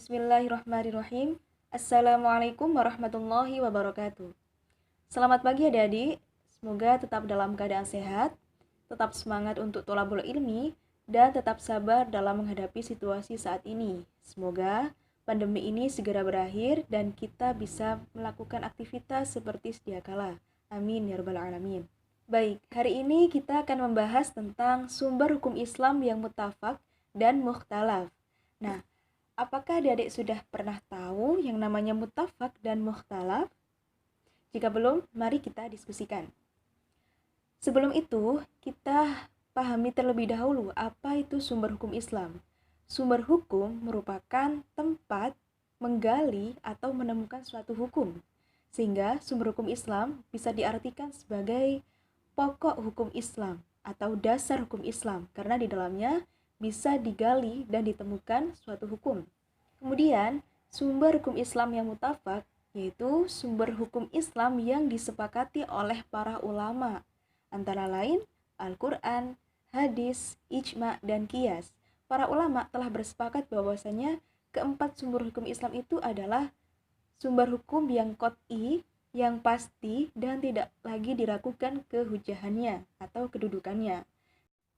Bismillahirrahmanirrahim. Assalamualaikum warahmatullahi wabarakatuh. Selamat pagi adik-adik. Semoga tetap dalam keadaan sehat, tetap semangat untuk tholabul ilmi, dan tetap sabar dalam menghadapi situasi saat ini. Semoga pandemi ini segera berakhir dan kita bisa melakukan aktivitas seperti sedia kala. Amin ya rabbal alamin. Baik, hari ini kita akan membahas tentang sumber hukum Islam yang muttafaq dan mukhtalaf. Nah, apakah adik-adik sudah pernah tahu yang namanya muttafaq dan mukhtalaf? Jika belum, mari kita diskusikan. Sebelum itu, kita pahami terlebih dahulu apa itu sumber hukum Islam. Sumber hukum merupakan tempat menggali atau menemukan suatu hukum. Sehingga sumber hukum Islam bisa diartikan sebagai pokok hukum Islam atau dasar hukum Islam, karena di dalamnya bisa digali dan ditemukan suatu hukum. Kemudian, sumber hukum Islam yang muttafaq yaitu sumber hukum Islam yang disepakati oleh para ulama, antara lain Al-Quran, hadis, ijma, dan qiyas. Para ulama telah bersepakat bahwasanya keempat sumber hukum Islam itu adalah sumber hukum yang qat'i, yang pasti, dan tidak lagi diragukan kehujahannya atau kedudukannya.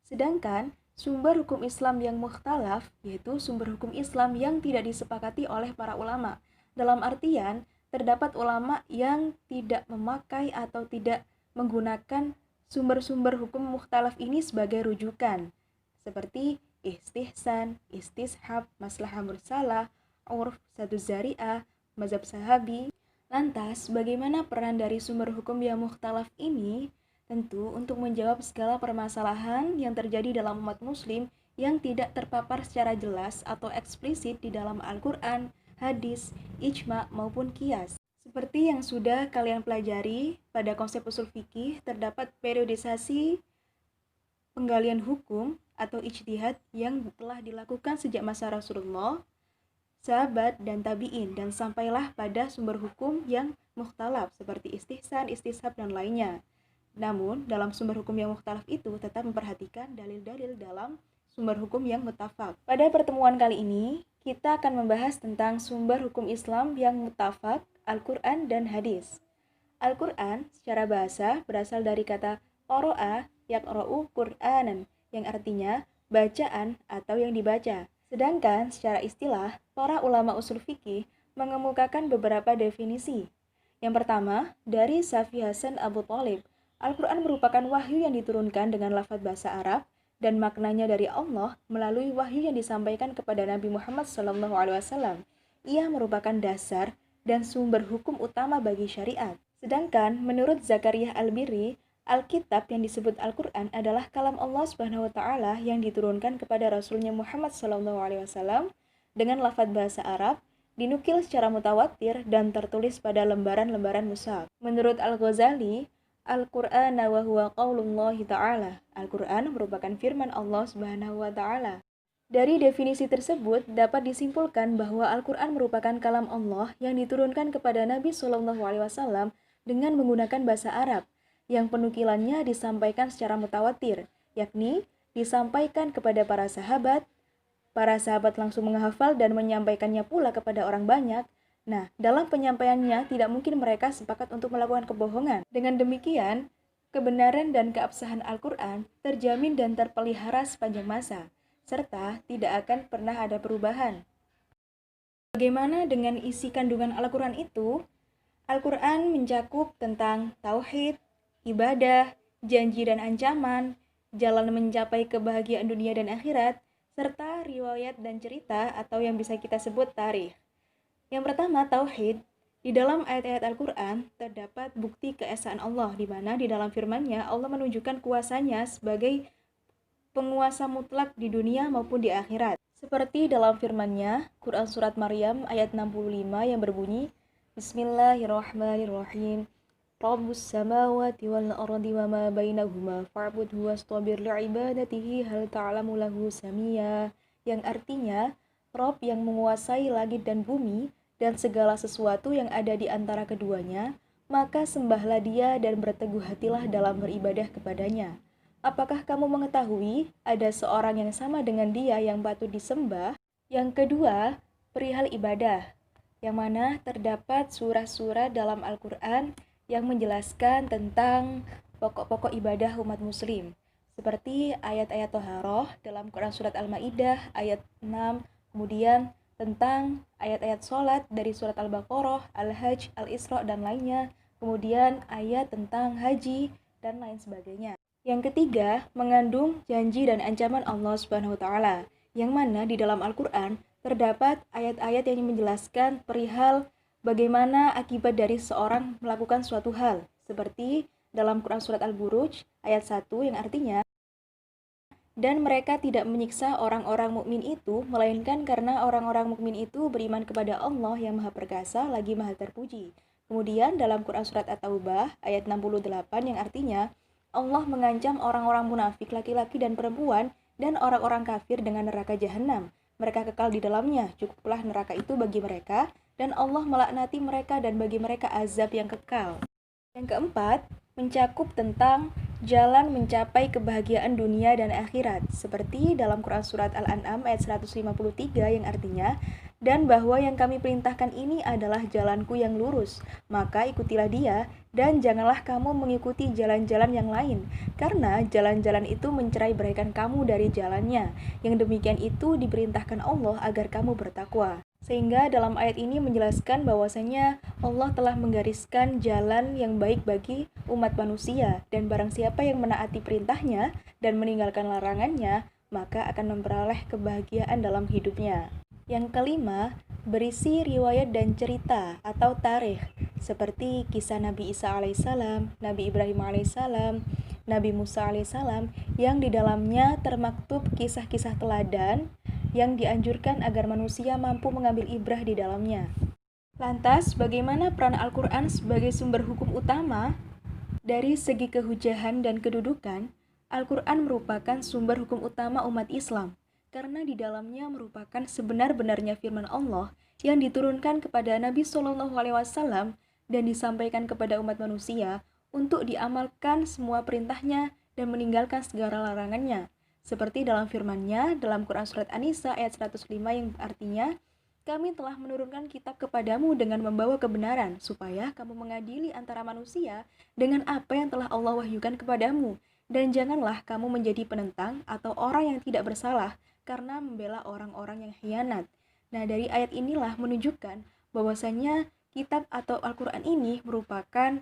Sedangkan sumber hukum Islam yang mukhtalaf yaitu sumber hukum Islam yang tidak disepakati oleh para ulama. Dalam artian, terdapat ulama yang tidak memakai atau tidak menggunakan sumber-sumber hukum mukhtalaf ini sebagai rujukan, seperti istihsan, istishab, maslahah mursalah, urf, satu zari'ah, mazhab sahabi. Lantas, bagaimana peran dari sumber hukum yang mukhtalaf ini? Tentu untuk menjawab segala permasalahan yang terjadi dalam umat muslim yang tidak terpapar secara jelas atau eksplisit di dalam Al-Quran, hadis, ijma, maupun qiyas. Seperti yang sudah kalian pelajari pada konsep usul fikih, terdapat periodisasi penggalian hukum atau ijtihad yang telah dilakukan sejak masa Rasulullah, sahabat, dan tabi'in, dan sampailah pada sumber hukum yang mukhtalaf seperti istihsan, istishab, dan lainnya. Namun, dalam sumber hukum yang mukhtalaf itu tetap memperhatikan dalil-dalil dalam sumber hukum yang muttafaq. Pada pertemuan kali ini, kita akan membahas tentang sumber hukum Islam yang muttafaq, Al-Quran dan hadis. Al-Quran secara bahasa berasal dari kata qara'a yaqra'u Qur'anan, yang artinya bacaan atau yang dibaca. Sedangkan secara istilah, para ulama usul fikih mengemukakan beberapa definisi. Yang pertama, dari Syafi'i Hasan Abu Thalib, Al-Quran merupakan wahyu yang diturunkan dengan lafaz bahasa Arab dan maknanya dari Allah melalui wahyu yang disampaikan kepada Nabi Muhammad SAW. Ia merupakan dasar dan sumber hukum utama bagi syariat. Sedangkan menurut Zakaria Al-Birri, Alkitab yang disebut Al-Quran adalah kalam Allah Subhanahu wa Ta'ala yang diturunkan kepada Rasulnya Muhammad SAW dengan lafaz bahasa Arab, dinukil secara mutawatir dan tertulis pada lembaran-lembaran mushaf. Menurut Al-Ghazali, Al-Qur'an wa huwa qaulullahi ta'ala. Al-Quran merupakan firman Allah Subhanahu wa Ta'ala. Dari definisi tersebut dapat disimpulkan bahwa Al-Quran merupakan kalam Allah yang diturunkan kepada Nabi SAW dengan menggunakan bahasa Arab, yang penukilannya disampaikan secara mutawatir, yakni disampaikan kepada para sahabat langsung menghafal dan menyampaikannya pula kepada orang banyak. Nah, dalam penyampaiannya tidak mungkin mereka sepakat untuk melakukan kebohongan. Dengan demikian, kebenaran dan keabsahan Al-Quran terjamin dan terpelihara sepanjang masa, serta tidak akan pernah ada perubahan. Bagaimana dengan isi kandungan Al-Quran itu? Al-Quran mencakup tentang tauhid, ibadah, janji dan ancaman, jalan mencapai kebahagiaan dunia dan akhirat, serta riwayat dan cerita atau yang bisa kita sebut tarikh. Yang pertama, tauhid. Di dalam ayat-ayat Al-Quran terdapat bukti keesaan Allah, di mana di dalam firman-Nya Allah menunjukkan kuasanya sebagai penguasa mutlak di dunia maupun di akhirat. Seperti dalam firman-Nya, Quran Surat Maryam ayat 65 yang berbunyi, Bismillahirrahmanirrahim. Rabbus samawati wal ardi wa ma bainahuma fa'budhu wastabir li'ibadatihi hal ta'lamu lahu samia, yang artinya Rabb yang menguasai langit dan bumi dan segala sesuatu yang ada di antara keduanya, maka sembahlah Dia dan berteguh hatilah dalam beribadah kepadanya. Apakah kamu mengetahui ada seorang yang sama dengan Dia yang patut disembah? Yang kedua, perihal ibadah, yang mana terdapat surah-surah dalam Al-Quran yang menjelaskan tentang pokok-pokok ibadah umat muslim, seperti ayat-ayat Toharoh dalam Quran Surat Al-Ma'idah ayat 6, kemudian tentang ayat-ayat sholat dari Surat Al-Baqarah, Al-Hajj, Al-Isra, dan lainnya, kemudian ayat tentang haji, dan lain sebagainya. Yang ketiga, mengandung janji dan ancaman Allah Subhanahu wa Ta'ala, yang mana di dalam Al-Quran terdapat ayat-ayat yang menjelaskan perihal bagaimana akibat dari seorang melakukan suatu hal, seperti dalam Quran Surat Al-Buruj ayat 1 yang artinya, dan mereka tidak menyiksa orang-orang mukmin itu, melainkan karena orang-orang mukmin itu beriman kepada Allah yang Maha Perkasa lagi Maha Terpuji. Kemudian dalam Quran Surat At-Taubah ayat 68 yang artinya, Allah mengancam orang-orang munafik laki-laki dan perempuan dan orang-orang kafir dengan neraka jahanam. Mereka kekal di dalamnya, cukuplah neraka itu bagi mereka, dan Allah melaknati mereka dan bagi mereka azab yang kekal. Yang keempat, mencakup tentang jalan mencapai kebahagiaan dunia dan akhirat, seperti dalam Quran Surat Al-An'am ayat 153 yang artinya, dan bahwa yang kami perintahkan ini adalah jalanku yang lurus, maka ikutilah dia, dan janganlah kamu mengikuti jalan-jalan yang lain, karena jalan-jalan itu mencerai-beraikan kamu dari jalannya. Yang demikian itu diperintahkan Allah agar kamu bertakwa. Sehingga dalam ayat ini menjelaskan bahwasanya Allah telah menggariskan jalan yang baik bagi umat manusia, dan barang siapa yang menaati perintahnya dan meninggalkan larangannya, maka akan memperoleh kebahagiaan dalam hidupnya. Yang kelima, berisi riwayat dan cerita atau tarikh, seperti kisah Nabi Isa alaihissalam, Nabi Ibrahim alaihissalam, Nabi Musa alaihissalam, yang di dalamnya termaktub kisah-kisah teladan yang dianjurkan agar manusia mampu mengambil ibrah di dalamnya. Lantas, bagaimana peran Al-Quran sebagai sumber hukum utama? Dari segi kehujahan dan kedudukan, Al-Quran merupakan sumber hukum utama umat Islam, karena di dalamnya merupakan sebenar-benarnya firman Allah yang diturunkan kepada Nabi Shallallahu Alaihi Wasallam dan disampaikan kepada umat manusia untuk diamalkan semua perintahnya dan meninggalkan segala larangannya. Seperti dalam firman-Nya dalam Quran Surat An-Nisa ayat 105 yang artinya, kami telah menurunkan kitab kepadamu dengan membawa kebenaran, supaya kamu mengadili antara manusia dengan apa yang telah Allah wahyukan kepadamu. Dan janganlah kamu menjadi penentang atau orang yang tidak bersalah karena membela orang-orang yang khianat. Nah, dari ayat inilah menunjukkan bahwasanya kitab atau Al-Quran ini merupakan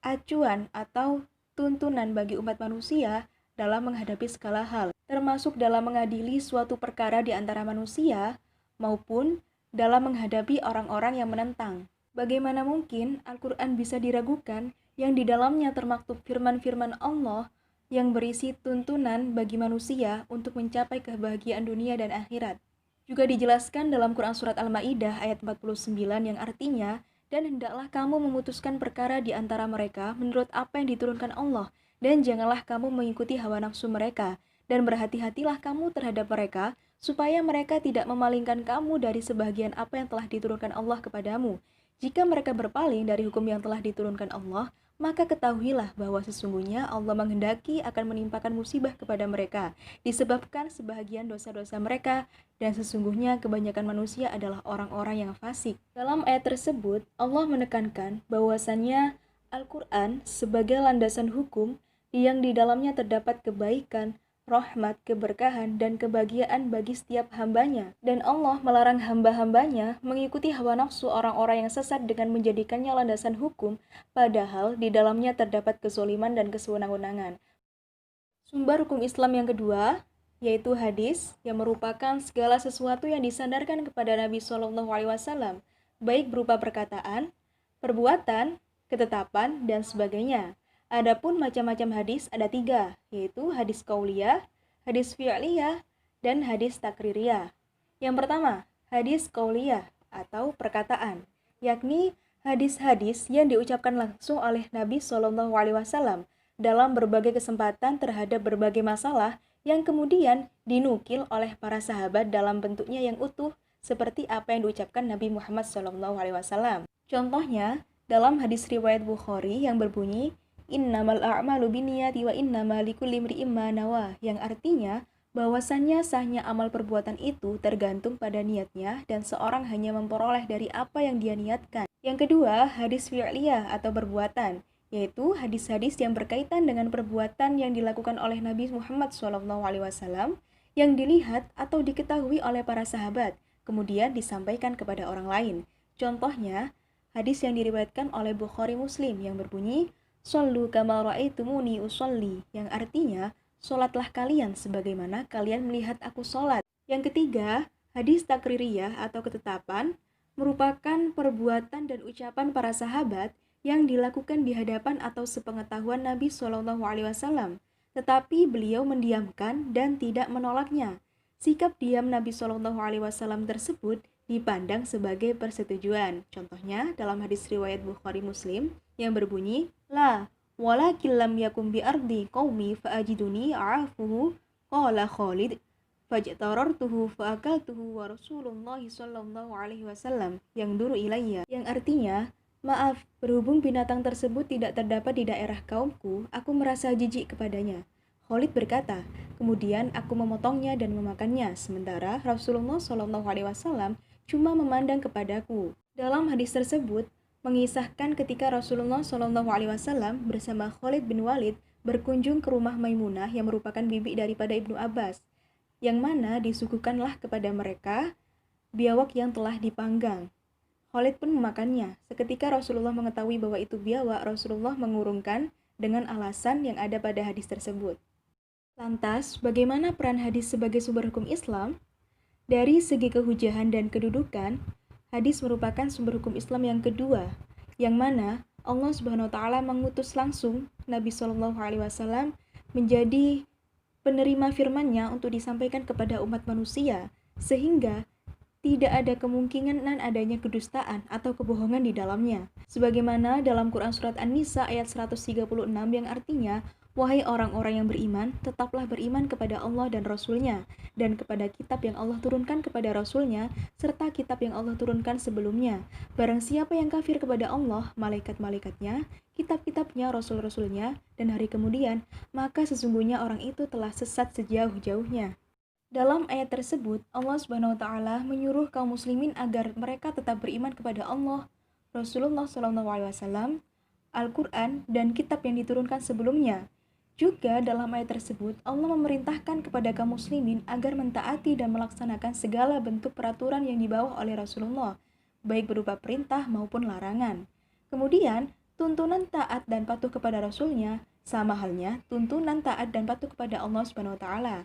acuan atau tuntunan bagi umat manusia dalam menghadapi segala hal, termasuk dalam mengadili suatu perkara di antara manusia maupun dalam menghadapi orang-orang yang menentang. Bagaimana mungkin Al-Quran bisa diragukan yang di dalamnya termaktub firman-firman Allah yang berisi tuntunan bagi manusia untuk mencapai kebahagiaan dunia dan akhirat. Juga dijelaskan dalam Quran Surat Al-Ma'idah ayat 49 yang artinya, dan hendaklah kamu memutuskan perkara di antara mereka menurut apa yang diturunkan Allah, dan janganlah kamu mengikuti hawa nafsu mereka, dan berhati-hatilah kamu terhadap mereka, supaya mereka tidak memalingkan kamu dari sebagian apa yang telah diturunkan Allah kepadamu. Jika mereka berpaling dari hukum yang telah diturunkan Allah, maka ketahuilah bahwa sesungguhnya Allah menghendaki akan menimpakan musibah kepada mereka, disebabkan sebahagian dosa-dosa mereka, dan sesungguhnya kebanyakan manusia adalah orang-orang yang fasik. Dalam ayat tersebut, Allah menekankan bahwasannya Al-Quran sebagai landasan hukum yang di dalamnya terdapat kebaikan, rahmat, keberkahan, dan kebahagiaan bagi setiap hambanya. Dan Allah melarang hamba-hambanya mengikuti hawa nafsu orang-orang yang sesat dengan menjadikannya landasan hukum, padahal di dalamnya terdapat kezaliman dan kesewenang-wenangan. Sumber hukum Islam yang kedua, yaitu hadis, yang merupakan segala sesuatu yang disandarkan kepada Nabi Shallallahu Alaihi Wasallam, baik berupa perkataan, perbuatan, ketetapan, dan sebagainya. Adapun macam-macam hadis ada 3, yaitu hadis qauliyah, hadis fi'liyah, dan hadis takririyah. Yang pertama, hadis qauliyah atau perkataan, yakni hadis-hadis yang diucapkan langsung oleh Nabi Shallallahu Alaihi Wasallam dalam berbagai kesempatan terhadap berbagai masalah yang kemudian dinukil oleh para sahabat dalam bentuknya yang utuh seperti apa yang diucapkan Nabi Muhammad Shallallahu Alaihi Wasallam. Contohnya, dalam hadis riwayat Bukhari yang berbunyi, Innamal a'malu binniyati wa innamal likulli imri'in ma nawa, yang artinya bahwasannya sahnya amal perbuatan itu tergantung pada niatnya dan seorang hanya memperoleh dari apa yang dia niatkan. Yang kedua, hadis fi'liyah atau perbuatan, yaitu hadis-hadis yang berkaitan dengan perbuatan yang dilakukan oleh Nabi Muhammad SAW yang dilihat atau diketahui oleh para sahabat, kemudian disampaikan kepada orang lain. Contohnya, hadis yang diriwayatkan oleh Bukhari Muslim yang berbunyi, "Shollu kama ra'aitumuni usolli," yang artinya, "Sholatlah kalian sebagaimana kalian melihat aku sholat." Yang ketiga, hadis takririyah atau ketetapan merupakan perbuatan dan ucapan para sahabat yang dilakukan di hadapan atau sepengetahuan Nabi SAW, tetapi beliau mendiamkan dan tidak menolaknya. Sikap diam Nabi SAW tersebut dipandang sebagai persetujuan. Contohnya dalam hadis riwayat Bukhari Muslim yang berbunyi, "La walakin lam yakum bi ardi qaumi fa'ajiduni a'afuhu qala Khalid fajtarartuhu fa'akaltuhu wa Rasulullah sallallahu alaihi wasallam yang duru ilayya," yang artinya, "Maaf, berhubung binatang tersebut tidak terdapat di daerah kaumku, aku merasa jijik kepadanya." Khalid berkata, "Kemudian aku memotongnya dan memakannya, sementara Rasulullah SAW cuma memandang kepadaku." Dalam hadis tersebut, mengisahkan ketika Rasulullah SAW bersama Khalid bin Walid berkunjung ke rumah Maimunah yang merupakan bibi daripada Ibnu Abbas, yang mana disuguhkanlah kepada mereka biawak yang telah dipanggang. Khalid pun memakannya. Seketika Rasulullah mengetahui bahwa itu biawak, Rasulullah mengurungkan dengan alasan yang ada pada hadis tersebut. Lantas, bagaimana peran hadis sebagai sumber hukum Islam? Dari segi kehujahan dan kedudukan, hadis merupakan sumber hukum Islam yang kedua, yang mana Allah Subhanahu wa taala mengutus langsung Nabi Shallallahu alaihi wasallam menjadi penerima firman-Nya untuk disampaikan kepada umat manusia, sehingga tidak ada kemungkinan adanya kedustaan atau kebohongan di dalamnya. Sebagaimana dalam Quran Surat An-Nisa ayat 136 yang artinya, "Wahai orang-orang yang beriman, tetaplah beriman kepada Allah dan Rasul-Nya, dan kepada kitab yang Allah turunkan kepada Rasul-Nya, serta kitab yang Allah turunkan sebelumnya. Barang siapa yang kafir kepada Allah, malaikat-malaikatnya, kitab-kitabnya, Rasul-Rasulnya, dan hari kemudian, maka sesungguhnya orang itu telah sesat sejauh-jauhnya." Dalam ayat tersebut, Allah Subhanahu wa taala menyuruh kaum muslimin agar mereka tetap beriman kepada Allah, Rasulullah SAW, Al-Quran, dan kitab yang diturunkan sebelumnya. Juga dalam ayat tersebut, Allah memerintahkan kepada kaum muslimin agar mentaati dan melaksanakan segala bentuk peraturan yang dibawa oleh Rasulullah, baik berupa perintah maupun larangan. Kemudian, tuntunan taat dan patuh kepada Rasulnya sama halnya tuntunan taat dan patuh kepada Allah Subhanahu wa taala.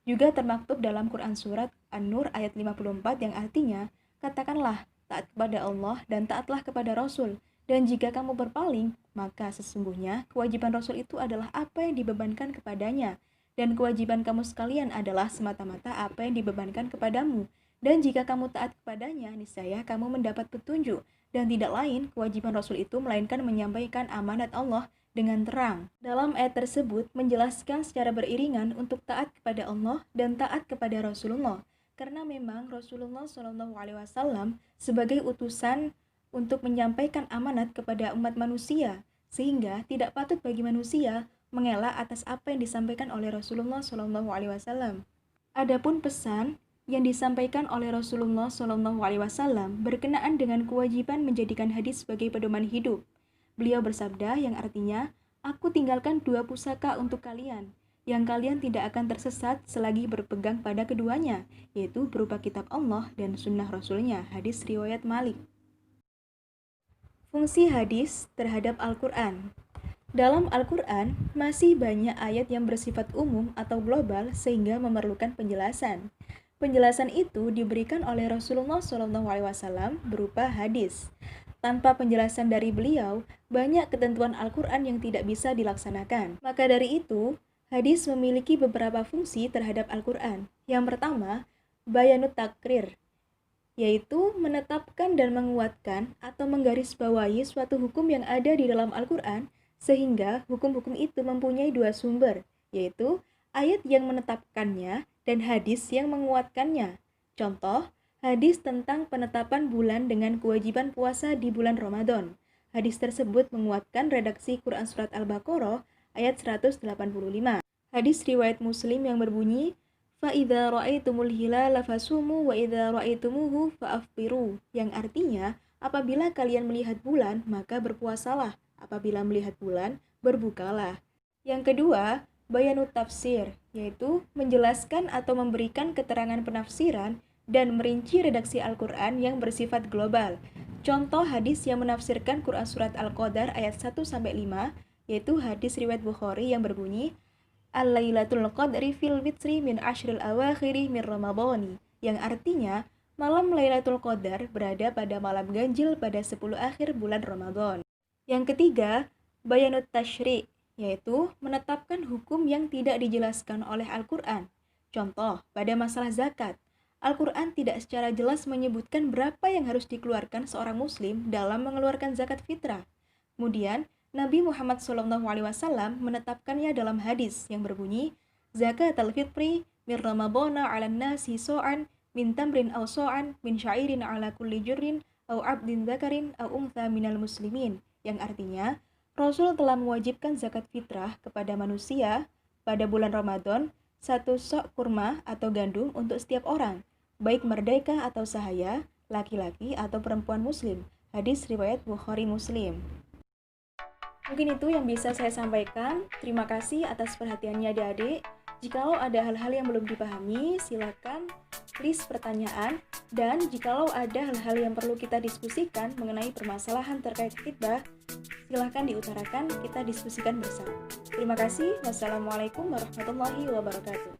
Juga termaktub dalam Quran Surat An-Nur ayat 54 yang artinya, "Katakanlah, taat kepada Allah dan taatlah kepada Rasul. Dan jika kamu berpaling, maka sesungguhnya kewajiban Rasul itu adalah apa yang dibebankan kepadanya. Dan kewajiban kamu sekalian adalah semata-mata apa yang dibebankan kepadamu. Dan jika kamu taat kepadanya, niscaya kamu mendapat petunjuk. Dan tidak lain, kewajiban Rasul itu melainkan menyampaikan amanat Allah dengan terang." Dalam ayat tersebut menjelaskan secara beriringan untuk taat kepada Allah dan taat kepada Rasulullah, karena memang Rasulullah SAW sebagai utusan untuk menyampaikan amanat kepada umat manusia, sehingga tidak patut bagi manusia mengelak atas apa yang disampaikan oleh Rasulullah SAW. Adapun pesan yang disampaikan oleh Rasulullah SAW berkenaan dengan kewajiban menjadikan hadis sebagai pedoman hidup. Beliau bersabda yang artinya, "Aku tinggalkan dua pusaka untuk kalian, yang kalian tidak akan tersesat selagi berpegang pada keduanya, yaitu berupa kitab Allah dan sunnah Rasulnya." Hadis riwayat Malik. Fungsi hadis terhadap Al-Quran. Dalam Al-Quran, masih banyak ayat yang bersifat umum atau global sehingga memerlukan penjelasan. Penjelasan itu diberikan oleh Rasulullah SAW berupa hadis. Tanpa penjelasan dari beliau, banyak ketentuan Al-Quran yang tidak bisa dilaksanakan. Maka dari itu, hadis memiliki beberapa fungsi terhadap Al-Quran. Yang pertama, bayanut takrir, yaitu menetapkan dan menguatkan atau menggarisbawahi suatu hukum yang ada di dalam Al-Quran, sehingga hukum-hukum itu mempunyai dua sumber, yaitu ayat yang menetapkannya dan hadis yang menguatkannya. Contoh, hadis tentang penetapan bulan dengan kewajiban puasa di bulan Ramadan. Hadis tersebut menguatkan redaksi Quran Surat Al-Baqarah ayat 185. Hadis riwayat Muslim yang berbunyi, فَإِذَا رَأَيْتُمُ الْهِلَالَ فَصُومُوا وَإِذَا رَأَيْتُمُوهُ فَأَفْطِرُوا, yang artinya, apabila kalian melihat bulan, maka berpuasalah. Apabila melihat bulan, berbukalah. Yang kedua, bayanut tafsir, yaitu menjelaskan atau memberikan keterangan penafsiran dan merinci redaksi Al-Quran yang bersifat global. Contoh hadis yang menafsirkan Quran Surat Al-Qadar ayat 1-5, yaitu hadis riwayat Bukhari yang berbunyi, Al-Lailatul Qadri fil witri min ashril awakhiri min Ramadhani, yang artinya malam Lailatul Qadar berada pada malam ganjil pada 10 akhir bulan Ramadan. Yang ketiga, bayanut tasyri', yaitu menetapkan hukum yang tidak dijelaskan oleh Al-Quran. Contoh, pada masalah zakat, Al-Quran tidak secara jelas menyebutkan berapa yang harus dikeluarkan seorang muslim dalam mengeluarkan zakat fitrah. Kemudian, Nabi Muhammad SAW menetapkannya dalam hadis yang berbunyi, Zakat al-fitri min Ramadana 'alan nasi so'an min tamrin aw so'an min sya'irin 'ala kulli jurrin aw 'abdin dzakarin aw untha minal muslimin, yang artinya Rasul telah mewajibkan zakat fitrah kepada manusia pada bulan Ramadan 1 sok kurma atau gandum untuk setiap orang, baik merdeka atau sahaya, laki-laki atau perempuan muslim. Hadis riwayat Bukhari Muslim. Mungkin itu yang bisa saya sampaikan. Terima kasih atas perhatiannya adik-adik. Jikalau ada hal-hal yang belum dipahami, silakan tulis pertanyaan. Dan jikalau ada hal-hal yang perlu kita diskusikan mengenai permasalahan terkait khitbah, silakan diutarakan, kita diskusikan bersama. Terima kasih. Wassalamualaikum warahmatullahi wabarakatuh.